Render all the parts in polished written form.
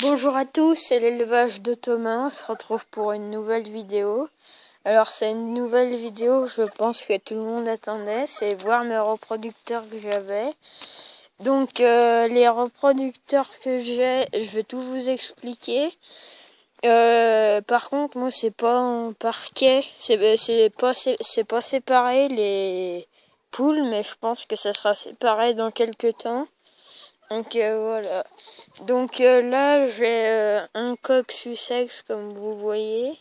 Bonjour à tous, c'est l'élevage de Thomas, on se retrouve pour une nouvelle vidéo. Alors c'est une nouvelle vidéo, je pense que tout le monde attendait, c'est voir mes reproducteurs que j'avais. Donc les reproducteurs que j'ai, je vais tout vous expliquer. Par contre moi c'est pas en parquet, c'est pas séparé les poules, mais je pense que ça sera séparé dans quelques temps. Donc voilà. Donc là j'ai un coq Sussex comme vous voyez.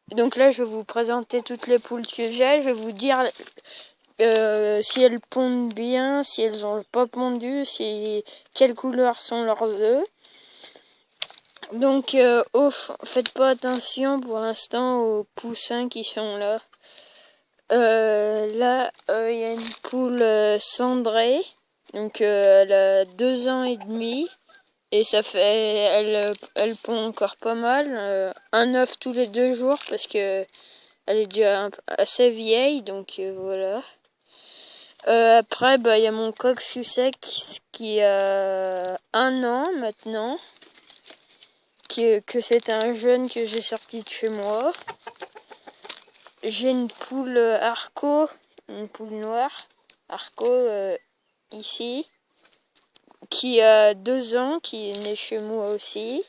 Donc là je vais vous présenter toutes les poules que j'ai. Je vais vous dire si elles pondent bien, si elles ont pas pondu, quelles couleurs sont leurs œufs. Donc faites pas attention pour l'instant aux poussins qui sont là. Là il y a une poule cendrée. Donc elle a 2 ans et demi et elle pond encore pas mal, un œuf tous les 2 jours parce que elle est déjà assez vieille, donc voilà. Après il y a mon coq Sussex qui a 1 an maintenant, que c'est un jeune que j'ai sorti de chez moi. J'ai une poule Arco, une poule noire Arco ici, qui a 2 ans, qui est née chez moi aussi.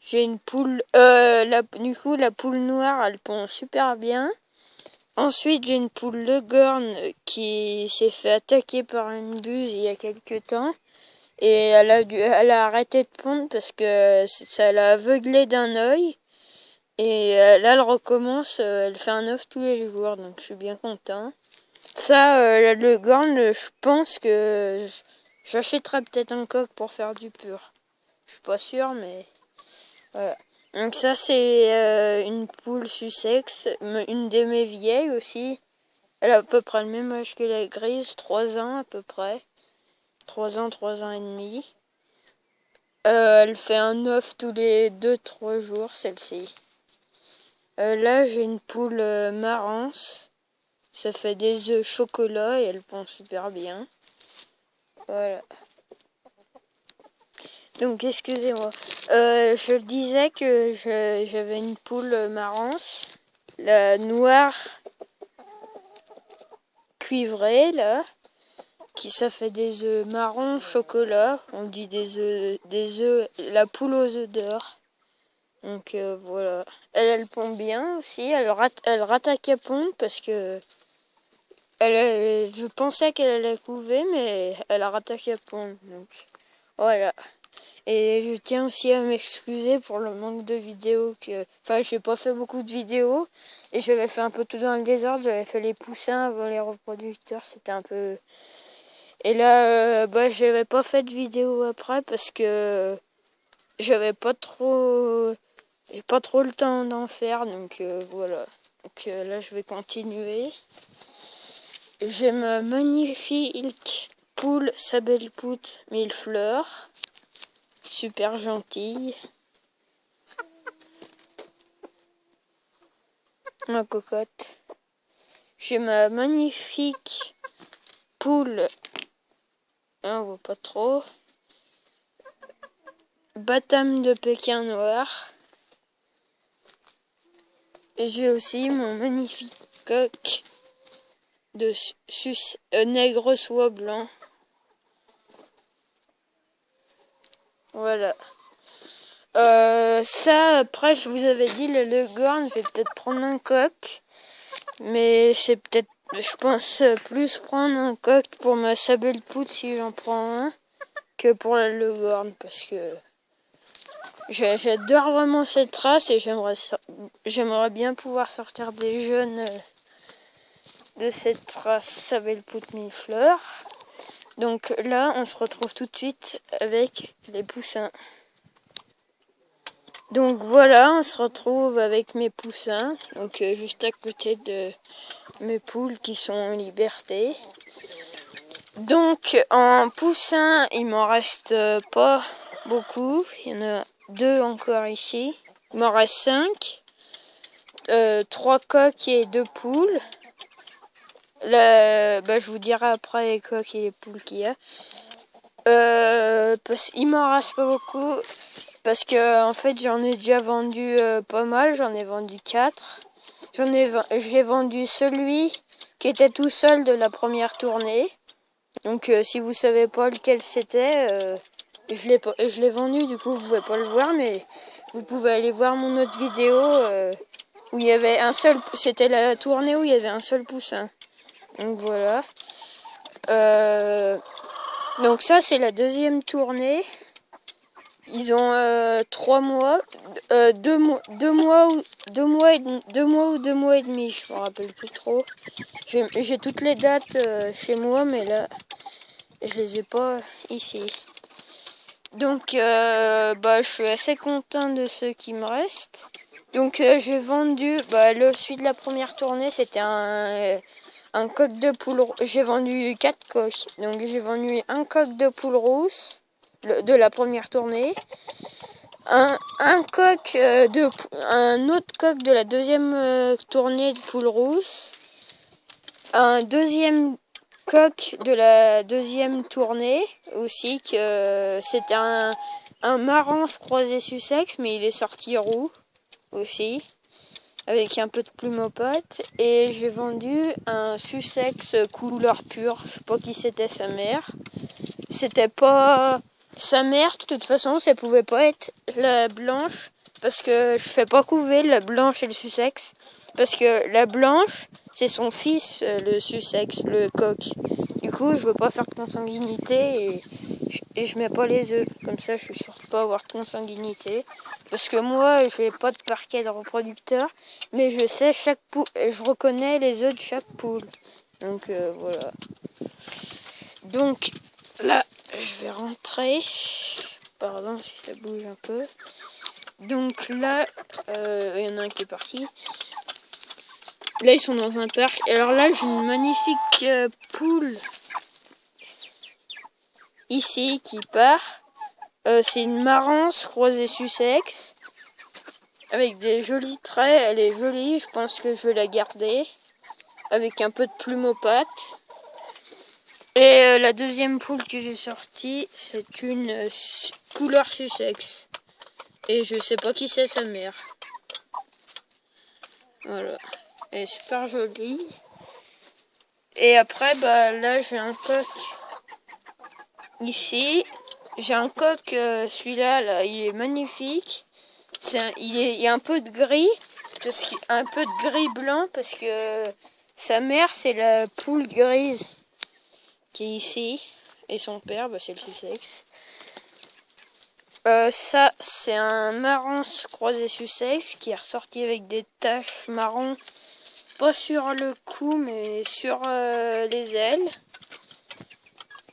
J'ai une poule, du coup la poule noire elle pond super bien. Ensuite j'ai une poule Leghorn qui s'est fait attaquer par une buse il y a quelques temps. Et elle a arrêté de pondre parce que ça l'a aveuglée d'un œil. Et là elle recommence, elle fait un œuf tous les jours, donc je suis bien content. Ça, la Leghorn, je pense que j'achèterai peut-être un coq pour faire du pur. Je suis pas sûre, mais voilà. Donc ça, c'est une poule Sussex, une de mes vieilles aussi. Elle a à peu près le même âge que la grise, 3 ans à peu près. 3 ans et demi. Elle fait un œuf tous les 2-3 jours, celle-ci. Là, j'ai une poule Marance. Ça fait des œufs chocolat et elle pond super bien. Voilà. Donc, excusez-moi. Je disais que j'avais une poule Marance. La noire cuivrée, là. Ça fait des œufs marron chocolat. On dit des œufs, la poule aux œufs d'or. Donc, voilà. Elle pond bien aussi. Elle rate à pondre parce que je pensais qu'elle allait couver, mais elle a raté à pondre. Donc, voilà. Et je tiens aussi à m'excuser pour le manque de vidéos Enfin, j'ai pas fait beaucoup de vidéos. Et j'avais fait un peu tout dans le désordre. J'avais fait les poussins avant les reproducteurs. C'était un peu... Et là, j'avais pas fait de vidéo après parce que j'avais j'ai pas trop le temps d'en faire. Donc, voilà. Donc là, je vais continuer. J'ai ma magnifique poule Sabelle-Pout Millefleur. Super gentille. Ma cocotte. J'ai ma magnifique poule. On voit pas trop. Batam de Pékin noir. Et j'ai aussi mon magnifique coq de nègre soie blanc. Voilà. Ça, après, je vous avais dit, le Leghorn, je vais peut-être prendre un coq. Mais c'est peut-être, je pense, plus prendre un coq pour ma Sabelle-Pout si j'en prends un, que pour la Leghorn, parce que j'adore vraiment cette race et j'aimerais bien pouvoir sortir des jeunes de cette race Sabelle-Pout Millefleur. Donc là, on se retrouve tout de suite avec les poussins. Donc voilà, on se retrouve avec mes poussins, donc juste à côté de mes poules qui sont en liberté. Donc en poussins, il m'en reste pas beaucoup, il y en a 2 encore ici. Il m'en reste 5, 3 coqs et 2 poules. Là, je vous dirai après les coqs et les poules qu'il y a. Il m'en reste pas beaucoup. Parce que en fait j'en ai déjà vendu pas mal, j'en ai vendu 4. J'ai vendu celui qui était tout seul de la première tournée. Donc si vous savez pas lequel c'était, je l'ai vendu, du coup vous pouvez pas le voir, mais vous pouvez aller voir mon autre vidéo où il y avait un seul, c'était la tournée où il y avait un seul poussin. Donc voilà. Donc ça c'est la deuxième tournée. Ils ont 3 mois, 2 mois ou 2 mois et demi, je me rappelle plus trop. J'ai toutes les dates chez moi, mais là, je les ai pas ici. Donc, je suis assez content de ce qui me reste. Donc, j'ai vendu, celui de la première tournée, c'était un coq de poule. J'ai vendu 4 coqs. Donc, j'ai vendu un coq de poule rousse de la première tournée. Un autre coq de la deuxième tournée de poule rousse. Un deuxième coq de la deuxième tournée aussi, que c'était un marrance croisé Sussex, mais il est sorti roux aussi, avec un peu de plume aux pattes. Et j'ai vendu un Sussex couleur pure, je sais pas qui c'était sa mère. C'était pas sa mère, de toute façon, ça pouvait pas être la blanche, parce que je fais pas couver la blanche et le Sussex, parce que la blanche, c'est son fils, le Sussex, le coq. Du coup, je veux pas faire de consanguinité et je mets pas les œufs. Comme ça, je suis sûre de pas avoir de consanguinité. Parce que moi, j'ai pas de parquet de reproducteur, mais je sais je reconnais les œufs de chaque poule. Donc voilà. Donc là, je vais rentrer. Pardon si ça bouge un peu. Donc là, il y en a un qui est parti. Là, ils sont dans un parc. Et alors là, j'ai une magnifique poule ici qui part. C'est une marance croisée Sussex avec des jolis traits. Elle est jolie, je pense que je vais la garder avec un peu de plume aux pattes. Et la deuxième poule que j'ai sortie, c'est une couleur Sussex. Et je sais pas qui c'est sa mère. Voilà. Elle est super jolie. Et après, là, j'ai un coq ici. J'ai un coq, celui-là, là, il est magnifique. Il y a un peu de gris, un peu de gris blanc, parce que sa mère, c'est la poule grise qui est ici. Et son père, c'est le Sussex. Ça, c'est un marance croisé Sussex qui est ressorti avec des taches marron, pas sur le cou, mais sur les ailes.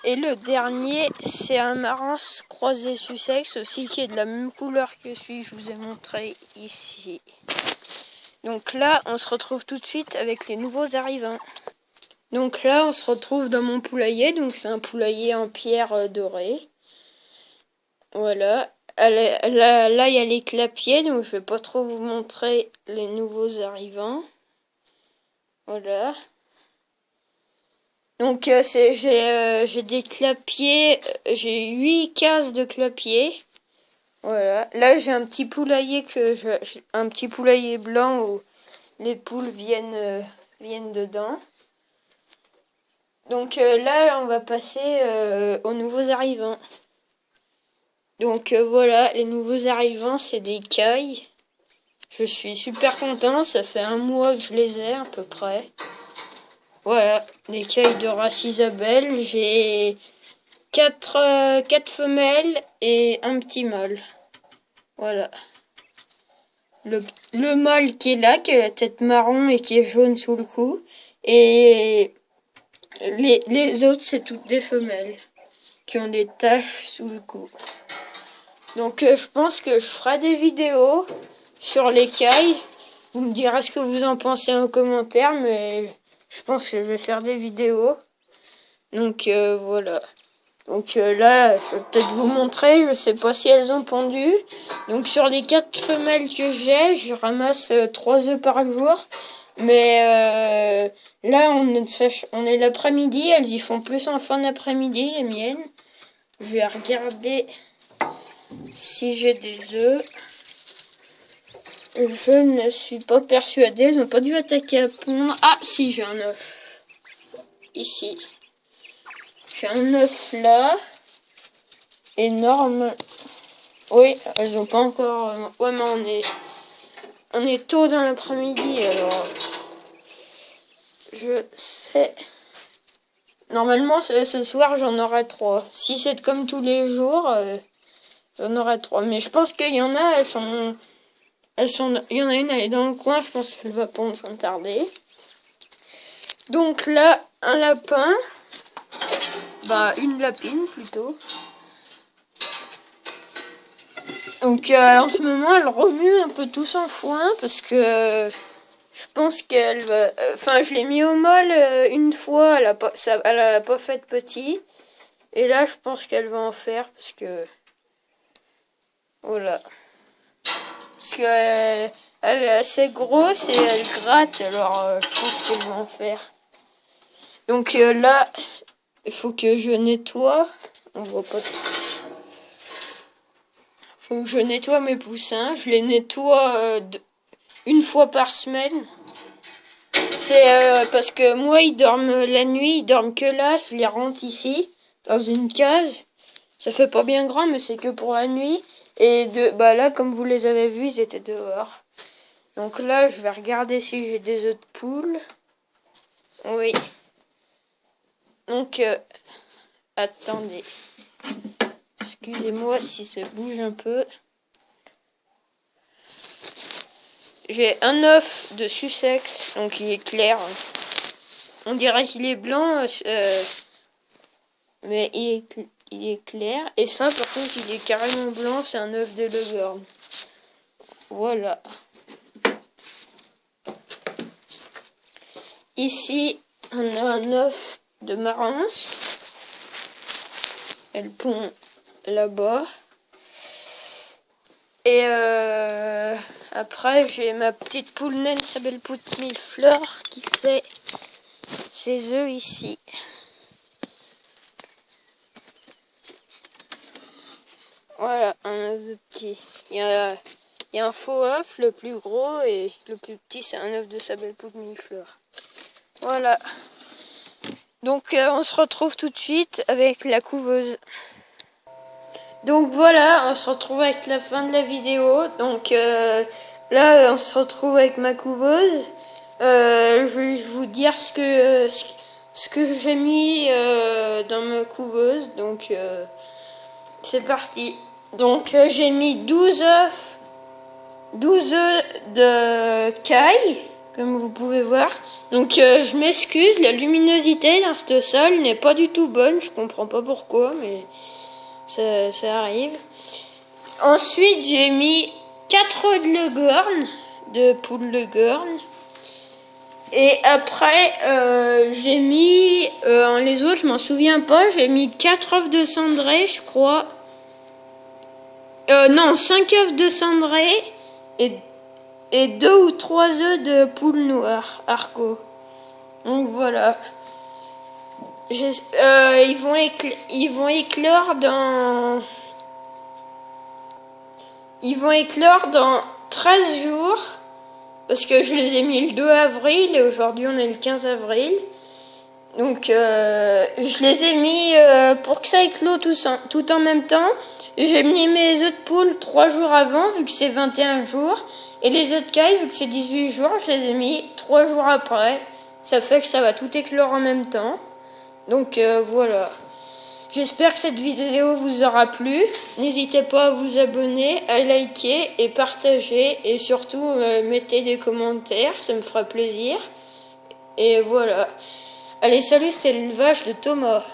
Et le dernier, c'est un marance croisé Sussex aussi, qui est de la même couleur que celui que je vous ai montré ici. Donc là, on se retrouve tout de suite avec les nouveaux arrivants. Donc là, on se retrouve dans mon poulailler. Donc c'est un poulailler en pierre dorée. Voilà. Là, il y a les clapiers, donc je vais pas trop vous montrer les nouveaux arrivants. Voilà. Donc j'ai des clapiers, j'ai 8 cases de clapiers. Voilà. Là, j'ai un petit poulailler un petit poulailler blanc où les poules viennent dedans. Donc là, on va passer aux nouveaux arrivants. Donc voilà, les nouveaux arrivants, c'est des cailles. Je suis super content, ça fait 1 mois que je les ai à peu près. Voilà, les cailles de race Isabelle. J'ai 4 femelles et un petit mâle. Voilà. Le mâle qui est là, qui a la tête marron et qui est jaune sous le cou. Et les autres, c'est toutes des femelles qui ont des taches sous le cou. Donc je pense que je ferai des vidéos sur les cailles. Vous me direz ce que vous en pensez en commentaire, mais je pense que je vais faire des vidéos. Donc voilà. Donc là, je vais peut-être vous montrer, je sais pas si elles ont pondu. Donc sur les 4 femelles que j'ai, je ramasse 3 œufs par jour. Mais là, on est l'après-midi, elles y font plus en fin d'après-midi, les miennes. Je vais regarder si j'ai des œufs. Je ne suis pas persuadée. Ils n'ont pas dû attaquer à pondre. Ah, si, j'ai un œuf. Ici. J'ai un œuf là. Énorme. Oui, elles n'ont pas encore... Ouais, mais on est tôt dans l'après-midi, alors... Je sais... Normalement, ce soir, j'en aurai 3. Si c'est comme tous les jours, j'en aurai 3. Mais je pense qu'il y en a, il y en a une, elle est dans le coin, je pense qu'elle va pondre sans tarder. Donc là, un lapin. Bah, une lapine, plutôt. Donc, en ce moment, elle remue un peu tout son foin, parce que... je pense qu'elle va... Enfin, je l'ai mis au molle une fois, elle a pas fait de petit. Et là, je pense qu'elle va en faire, parce que... Voilà. Parce qu'elle elle est assez grosse et elle gratte, alors je pense qu'elle va en faire. Donc là, il faut que je nettoie. On voit pas tout. Faut que je nettoie mes poussins. Je les nettoie une fois par semaine. C'est parce que moi, ils dorment la nuit, ils dorment que là. Je les rentre ici, dans une case. Ça fait pas bien grand, mais c'est que pour la nuit. Et bah là, comme vous les avez vus, ils étaient dehors. Donc là, je vais regarder si j'ai des œufs de poule. Oui. Donc, attendez. Excusez-moi si ça bouge un peu. J'ai un œuf de Sussex, donc il est clair. On dirait qu'il est blanc, mais il est clair. Et ça, par contre, il est carrément blanc, c'est un œuf de Leghorn. Voilà. Ici, on a un œuf de Marance. Elle pond là-bas. Et après, j'ai ma petite poule naine Sabelpoot Millefleur qui fait ses œufs ici. Voilà, un œuf de petit. Il y a un faux œuf, le plus gros, et le plus petit, c'est un œuf de Sabelpoot Millefleur. Voilà. Donc, on se retrouve tout de suite avec la couveuse. Donc voilà, on se retrouve avec la fin de la vidéo. Donc là, on se retrouve avec ma couveuse. Je vais vous dire ce que j'ai mis dans ma couveuse. Donc c'est parti. Donc j'ai mis 12 œufs de caille, comme vous pouvez voir. Donc je m'excuse, la luminosité dans ce sol n'est pas du tout bonne. Je comprends pas pourquoi, mais ça arrive. Ensuite, j'ai mis 4 œufs de Leghorn, de poule Leghorn. Et après, j'ai mis, les autres, je m'en souviens pas, j'ai mis 4 œufs de cendré, je crois. Non, 5 œufs de cendré et 2 ou 3 œufs de poule noire, Arco. Donc voilà. Ils vont éclore dans... Ils vont éclore dans 13 jours. Parce que je les ai mis le 2 avril et aujourd'hui on est le 15 avril. Donc je les ai mis pour que ça éclose tout en même temps. J'ai mis mes œufs de poule 3 jours avant vu que c'est 21 jours. Et les œufs de caille vu que c'est 18 jours, je les ai mis 3 jours après. Ça fait que ça va tout éclore en même temps. Donc voilà. J'espère que cette vidéo vous aura plu. N'hésitez pas à vous abonner, à liker et partager. Et surtout, mettez des commentaires, ça me fera plaisir. Et voilà. Allez, salut, c'était l'élevage de Thomas.